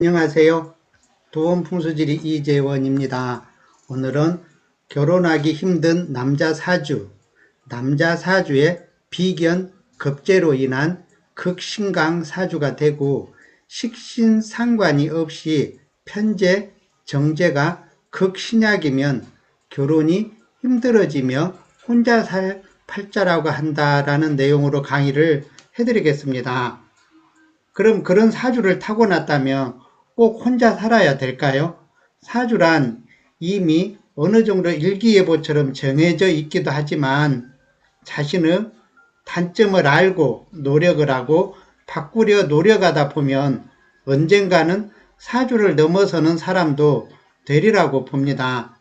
안녕하세요. 도원풍수지리 이재원입니다. 오늘은 결혼하기 힘든 남자 사주의 비견 급제로 인한 극신강 사주가 되고 식신 상관이 없이 편재 정제가 극신약이면 결혼이 힘들어지며 혼자 살 팔자라고 한다라는 내용으로 강의를 해드리겠습니다. 그럼 그런 사주를 타고났다면 꼭 혼자 살아야 될까요? 사주란 이미 어느 정도 일기예보처럼 정해져 있기도 하지만 자신의 단점을 알고 노력을 하고 바꾸려 노력하다 보면 언젠가는 사주를 넘어서는 사람도 되리라고 봅니다.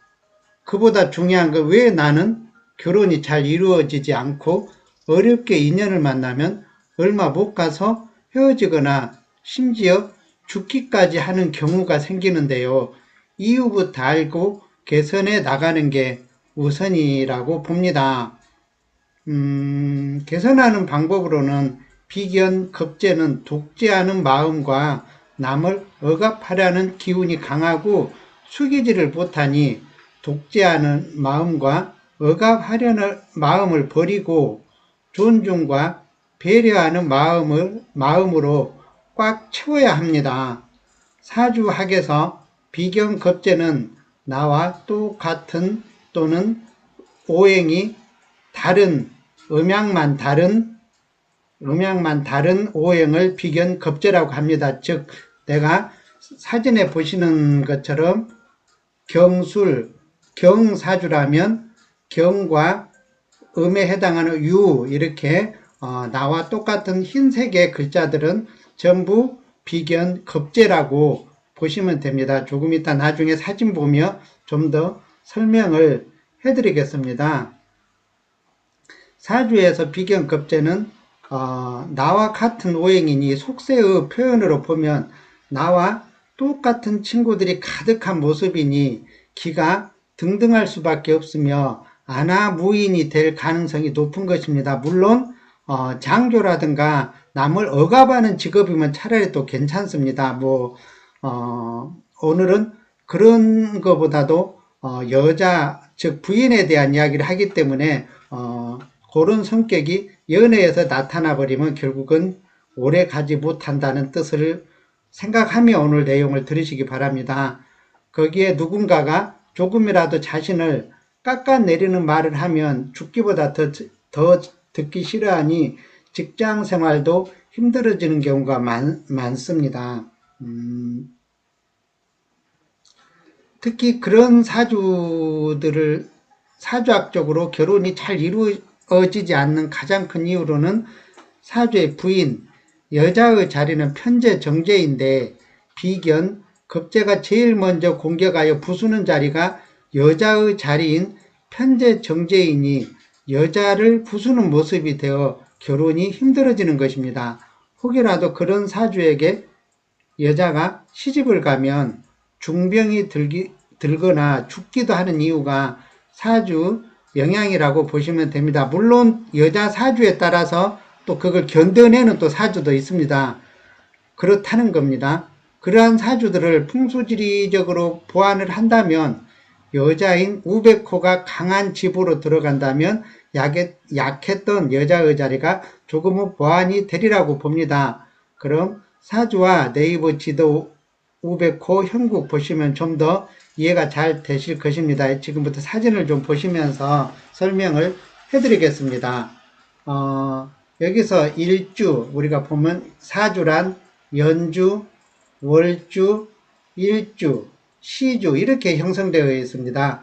그보다 중요한 건 왜 나는 결혼이 잘 이루어지지 않고 어렵게 인연을 만나면 얼마 못 가서 헤어지거나 심지어 죽기까지 하는 경우가 생기는데요. 이유부터 알고 개선해 나가는 게 우선이라고 봅니다. 개선하는 방법으로는 비견, 겁재는 독재하는 마음과 남을 억압하려는 기운이 강하고 숙이지를 못하니 독재하는 마음과 억압하려는 마음을 버리고 존중과 배려하는 마음으로 꽉 채워야 합니다. 사주학에서 비견겁재는 나와 똑같은 또는 오행이 다른 음양만 다른 오행을 비견겁재라고 합니다. 즉 내가 사진에 보시는 것처럼 경사주라면 경과 음에 해당하는 유 이렇게 나와 똑같은 흰색의 글자들은 전부 비견겁재라고 보시면 됩니다. 조금 이따 나중에 사진 보며 좀 더 설명을 해드리겠습니다. 사주에서 비견겁재는 나와 같은 오행이니 속세의 표현으로 보면 나와 똑같은 친구들이 가득한 모습이니 기가 등등할 수밖에 없으며 아나무인이 될 가능성이 높은 것입니다. 물론 장교라든가 남을 억압하는 직업이면 차라리 또 괜찮습니다. 오늘은 그런 것보다도 여자 즉 부인에 대한 이야기를 하기 때문에 그런 성격이 연애에서 나타나 버리면 결국은 오래 가지 못한다는 뜻을 생각하며 오늘 내용을 들으시기 바랍니다. 거기에 누군가가 조금이라도 자신을 깎아내리는 말을 하면 죽기보다 더 듣기 싫어하니 직장 생활도 힘들어지는 경우가 많습니다. 특히 그런 사주학적으로 결혼이 잘 이루어지지 않는 가장 큰 이유로는 사주의 부인, 여자의 자리는 편재 정제인데 비견, 겁재가 제일 먼저 공격하여 부수는 자리가 여자의 자리인 편재 정제이니 여자를 부수는 모습이 되어 결혼이 힘들어지는 것입니다. 혹여라도 그런 사주에게 여자가 시집을 가면 중병이 들거나 죽기도 하는 이유가 사주 영향이라고 보시면 됩니다. 물론 여자 사주에 따라서 또 그걸 견뎌내는 또 사주도 있습니다. 그렇다는 겁니다. 그러한 사주들을 풍수지리적으로 보완을 한다면 여자인 우백호가 강한 집으로 들어간다면 약했던 여자의 자리가 조금은 보완이 되리라고 봅니다. 그럼 사주와 네이버 지도 우백호 형국 보시면 좀 더 이해가 잘 되실 것입니다. 지금부터 사진을 좀 보시면서 설명을 해드리겠습니다. 여기서 일주 우리가 보면 사주란 연주, 월주, 일주, 시주 이렇게 형성되어 있습니다.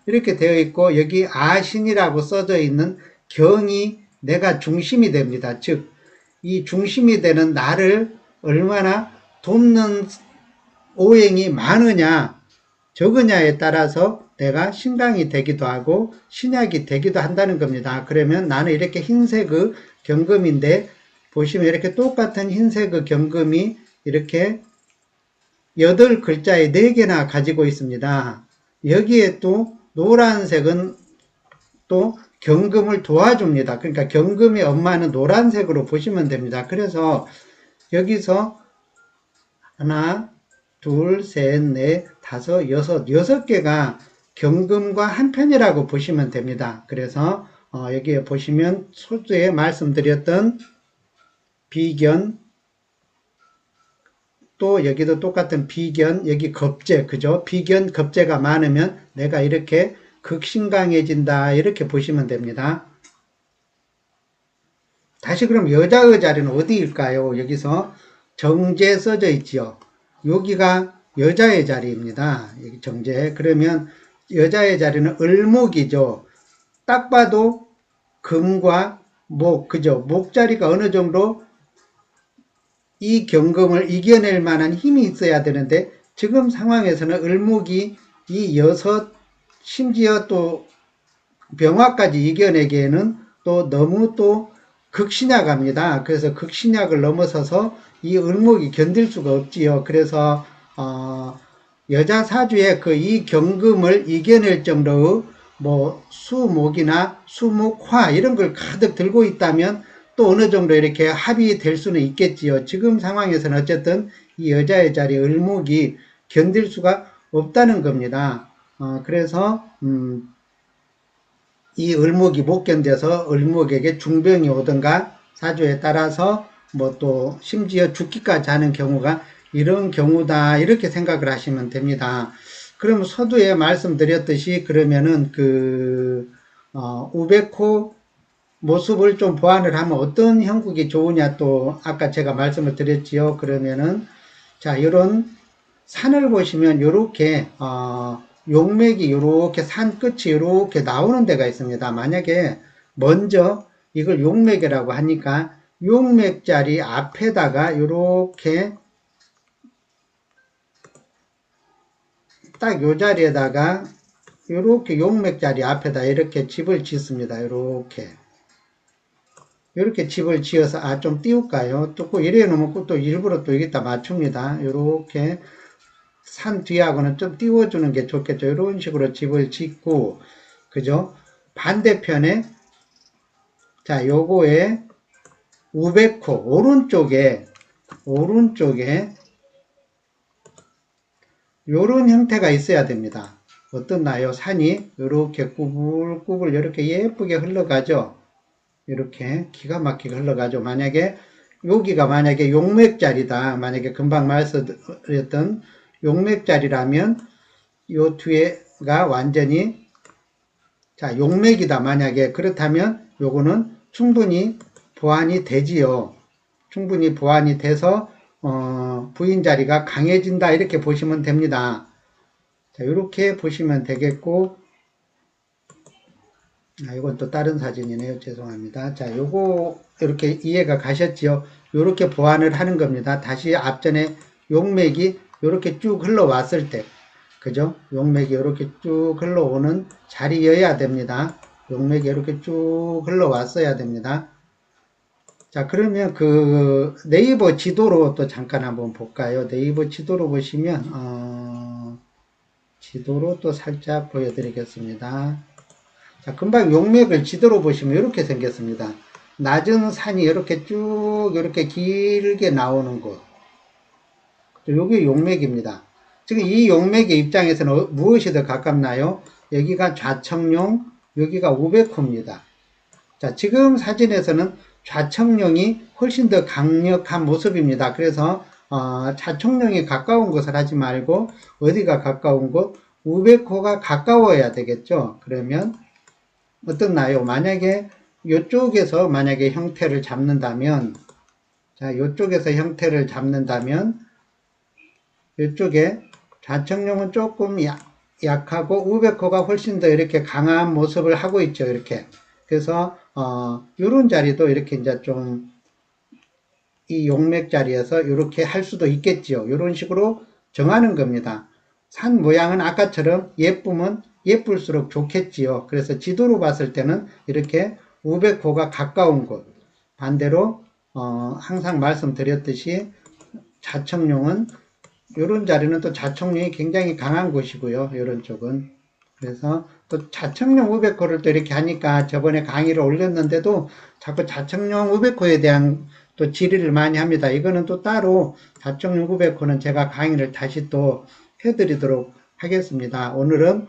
이렇게 되어 있고 여기 아신이라고 써져 있는 경이 내가 중심이 됩니다. 즉 이 중심이 되는 나를 얼마나 돕는 오행이 많으냐 적으냐에 따라서 내가 신강이 되기도 하고 신약이 되기도 한다는 겁니다. 그러면 나는 이렇게 흰색의 경금인데 보시면 이렇게 똑같은 흰색의 경금이 이렇게 8글자에 4개나 가지고 있습니다. 여기에 또 노란색은 또 경금을 도와줍니다. 그러니까 경금의 엄마는 노란색으로 보시면 됩니다. 그래서 여기서 하나, 둘, 셋, 넷, 다섯, 여섯 개가 경금과 한편이라고 보시면 됩니다. 그래서 여기에 보시면 소주에 말씀드렸던 비견, 또 여기도 똑같은 비견, 여기 겁재, 그죠? 비견, 겁재가 많으면 내가 이렇게 극신강해진다, 이렇게 보시면 됩니다. 다시 그럼 여자의 자리는 어디일까요? 여기서 정제 써져 있지요. 여기가 여자의 자리입니다. 여기 정제. 그러면 여자의 자리는 을목이죠. 딱 봐도 금과 목, 그죠? 목 자리가 어느 정도 이 경금을 이겨낼 만한 힘이 있어야 되는데 지금 상황에서는 을목이 이 여섯, 심지어 또 병화까지 이겨내기에는 또 너무 또 극신약합니다. 그래서 극신약을 넘어서서 이 을목이 견딜 수가 없지요. 그래서 여자 사주에 그 이 경금을 이겨낼 정도의 뭐 수목이나 수목화 이런 걸 가득 들고 있다면 또 어느 정도 이렇게 합의 될 수는 있겠지요. 지금 상황에서는 어쨌든 이 여자의 자리 을목이 견딜 수가 없다는 겁니다. 그래서 이 을목이 못 견뎌서 을목에게 중병이 오든가 사주에 따라서 뭐 또 심지어 죽기까지 하는 경우가 이런 경우다, 이렇게 생각을 하시면 됩니다. 그럼 서두에 말씀드렸듯이 그러면은 우백호 모습을 좀 보완을 하면 어떤 형국이 좋으냐, 또 아까 제가 말씀을 드렸지요. 그러면은 자, 이런 산을 보시면 요렇게 용맥이 요렇게 산 끝이 요렇게 나오는 데가 있습니다. 만약에 먼저 이걸 용맥이라고 하니까 용맥 자리 앞에다가 요렇게 딱 요 자리에다가 요렇게 용맥 자리 앞에다 이렇게 집을 짓습니다. 요렇게 집을 지어서 좀 띄울까요? 또 이래 놓으면 또 일부러 또 여기다 맞춥니다. 요렇게 산 뒤하고는 좀 띄워주는 게 좋겠죠. 이런 식으로 집을 짓고, 그죠? 반대편에, 자, 요거에 우백호, 오른쪽에, 요런 형태가 있어야 됩니다. 어떻나요? 산이 요렇게 꾸불꾸불 이렇게 예쁘게 흘러가죠? 이렇게 기가 막히게 흘러가죠. 만약에, 여기가 만약에 용맥자리다. 만약에 금방 말씀드렸던 용맥자리라면 요 뒤에가 완전히 자 용맥이다. 만약에 그렇다면 요거는 충분히 보완이 되지요. 충분히 보완이 돼서 부인 자리가 강해진다, 이렇게 보시면 됩니다. 자, 이렇게 보시면 되겠고, 이건 또 다른 사진이네요. 죄송합니다. 자, 요거 이렇게 이해가 가셨지요? 요렇게 보완을 하는 겁니다. 다시 앞전에 용맥이 요렇게 쭉 흘러왔을 때, 그죠? 용맥이 이렇게 쭉 흘러오는 자리여야 됩니다. 용맥이 이렇게 쭉 흘러왔어야 됩니다. 자, 그러면 그 네이버 지도로 또 잠깐 한번 볼까요? 네이버 지도로 보시면 지도로 또 살짝 보여드리겠습니다. 자, 금방 용맥을 지도로 보시면 이렇게 생겼습니다. 낮은 산이 이렇게 쭉 이렇게 길게 나오는 곳. 여기 용맥입니다. 지금 이 용맥의 입장에서는 무엇이 더 가깝나요? 여기가 좌청룡, 여기가 우백호입니다. 자, 지금 사진에서는 좌청룡이 훨씬 더 강력한 모습입니다. 그래서 좌청룡이 가까운 곳을 하지 말고 어디가 가까운 곳? 우백호가 가까워야 되겠죠. 그러면 어떻나요? 만약에 이쪽에서 만약에 형태를 잡는다면, 자, 이쪽에서 형태를 잡는다면 이쪽에 좌청룡은 조금 약하고 우백호가 훨씬 더 이렇게 강한 모습을 하고 있죠. 이렇게. 그래서 이런 자리도 이렇게 이제 좀 이 용맥 자리에서 이렇게 할 수도 있겠지요. 이런 식으로 정하는 겁니다. 산 모양은 아까처럼 예쁘면 예쁠수록 좋겠지요. 그래서 지도로 봤을 때는 이렇게 우백호가 가까운 곳, 반대로 항상 말씀드렸듯이 좌청룡은 이런 자리는 또 좌청룡이 굉장히 강한 곳이고요. 이런 쪽은. 그래서 또 좌청룡 우백호를 또 이렇게 하니까 저번에 강의를 올렸는데도 자꾸 좌청룡 우백호에 대한 또 질의를 많이 합니다. 이거는 또 따로 4.1900호는 제가 강의를 다시 또 해드리도록 하겠습니다. 오늘은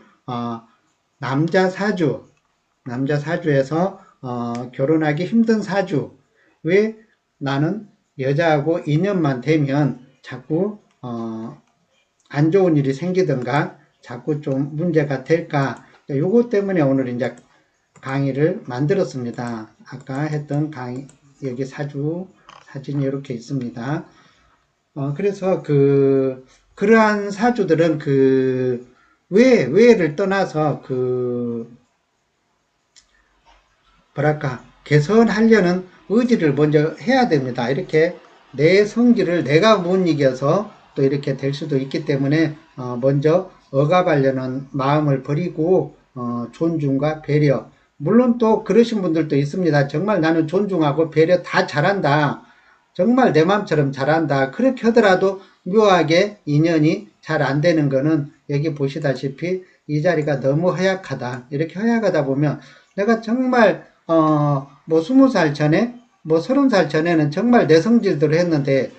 남자 사주에서 결혼하기 힘든 사주, 왜 나는 여자하고 인연만 되면 자꾸 안 좋은 일이 생기든가 자꾸 좀 문제가 될까, 요거 때문에 오늘 이제 강의를 만들었습니다. 아까 했던 강의, 여기 사진이 이렇게 있습니다. 그래서 그러한 사주들은 왜를 떠나서 뭐랄까, 개선하려는 의지를 먼저 해야 됩니다. 이렇게 내 성질을 내가 못 이겨서 또 이렇게 될 수도 있기 때문에 먼저 억압하려는 마음을 버리고 존중과 배려, 물론 또 그러신 분들도 있습니다. 정말 나는 존중하고 배려 다 잘한다, 정말 내 맘처럼 잘한다, 그렇게 하더라도 묘하게 인연이 잘 안 되는 거는 여기 보시다시피 이 자리가 너무 허약하다. 이렇게 허약하다 보면 내가 정말 뭐 20살 전에, 뭐 30살 전에는 정말 내 성질대로 했는데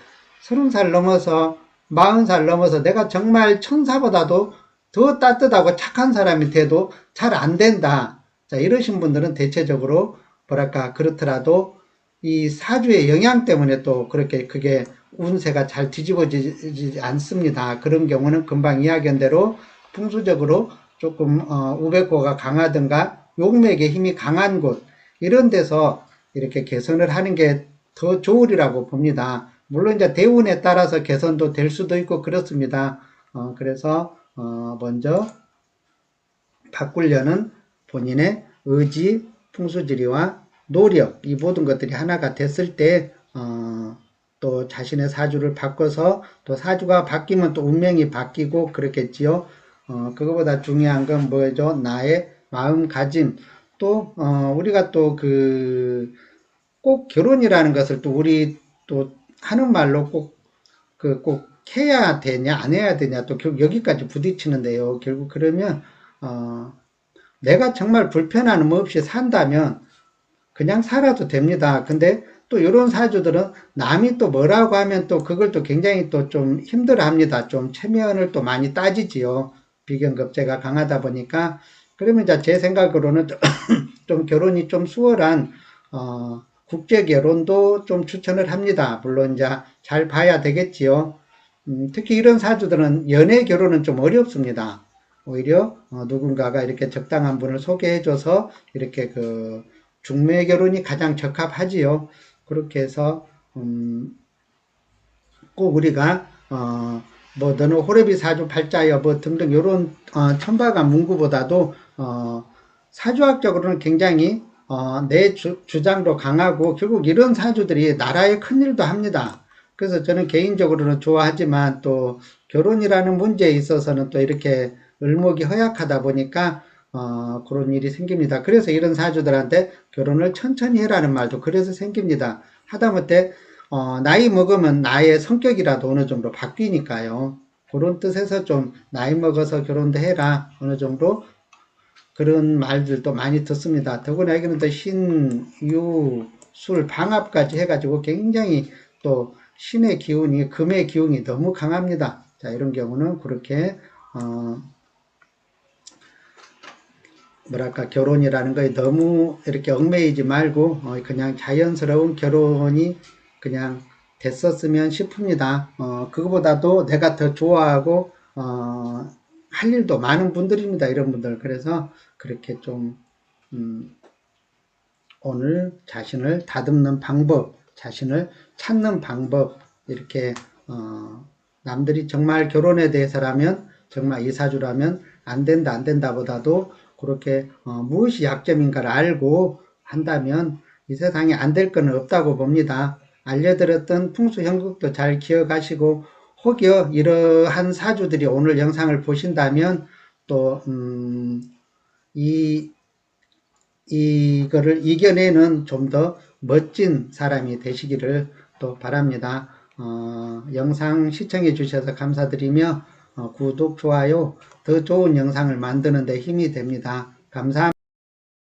30살 넘어서 40살 넘어서 내가 정말 천사보다도 더 따뜻하고 착한 사람이 돼도 잘 안 된다. 자, 이러신 분들은 대체적으로 뭐랄까, 그렇더라도 이 사주의 영향 때문에 또 그렇게 그게 운세가 잘 뒤집어지지 않습니다. 그런 경우는 금방 이야기한 대로 풍수적으로 조금 우백호가 강하든가 용맥의 힘이 강한 곳, 이런 데서 이렇게 개선을 하는 게 더 좋으리라고 봅니다. 물론 이제 대운에 따라서 개선도 될 수도 있고 그렇습니다. 그래서 먼저 바꾸려는 본인의 의지, 풍수지리와 노력, 이 모든 것들이 하나가 됐을 때 또 자신의 사주를 바꿔서, 또 사주가 바뀌면 또 운명이 바뀌고 그렇겠지요. 그거보다 중요한 건 뭐죠? 나의 마음가짐. 또 우리가 또 꼭 결혼이라는 것을 또 우리 또 하는 말로 꼭 해야 되냐 안 해야 되냐, 또 결국 여기까지 부딪히는데요. 결국 그러면 내가 정말 불편함 없이 산다면 그냥 살아도 됩니다. 근데 또 이런 사주들은 남이 또 뭐라고 하면 또 그걸 또 굉장히 또 좀 힘들어 합니다. 좀 체면을 또 많이 따지지요. 비견급제가 강하다 보니까. 그러면 이제 제 생각으로는 좀 결혼이 좀 수월한 국제 결혼도 좀 추천을 합니다. 물론 이제 잘 봐야 되겠지요. 특히 이런 사주들은 연애 결혼은 좀 어렵습니다. 오히려 누군가가 이렇게 적당한 분을 소개해줘서 이렇게 중매 결혼이 가장 적합하지요. 그렇게 해서 꼭 우리가 뭐 너는 호래비 사주 팔자여 뭐 등등 이런 천박한 문구보다도 사주학적으로는 굉장히 내 주장도 강하고, 결국 이런 사주들이 나라에 큰일도 합니다. 그래서 저는 개인적으로는 좋아하지만 또 결혼이라는 문제에 있어서는 또 이렇게 을목이 허약하다 보니까 그런 일이 생깁니다. 그래서 이런 사주들한테 결혼을 천천히 해라는 말도 그래서 생깁니다. 하다못해 나이 먹으면 나의 성격이라도 어느 정도 바뀌니까요. 그런 뜻에서 좀 나이 먹어서 결혼도 해라, 어느 정도 그런 말들도 많이 듣습니다. 더구나 여기는 또 신, 유, 술, 방합까지 해가지고 굉장히 또 신의 기운이, 금의 기운이 너무 강합니다. 자, 이런 경우는 그렇게 뭐랄까, 결혼이라는 거에 너무 이렇게 얽매이지 말고 그냥 자연스러운 결혼이 그냥 됐었으면 싶습니다. 그거보다도 내가 더 좋아하고 할 일도 많은 분들입니다. 이런 분들. 그래서 그렇게 좀 오늘 자신을 다듬는 방법, 자신을 찾는 방법, 이렇게 남들이 정말 결혼에 대해서라면, 정말 이 사주라면 안 된다 안 된다 보다도 그렇게 무엇이 약점인가를 알고 한다면 이 세상에 안 될 건 없다고 봅니다. 알려드렸던 풍수 형국도 잘 기억하시고, 혹여 이러한 사주들이 오늘 영상을 보신다면 또 이거를 이겨내는 좀 더 멋진 사람이 되시기를 또 바랍니다. 영상 시청해 주셔서 감사드리며 구독, 좋아요, 더 좋은 영상을 만드는 데 힘이 됩니다. 감사합니다.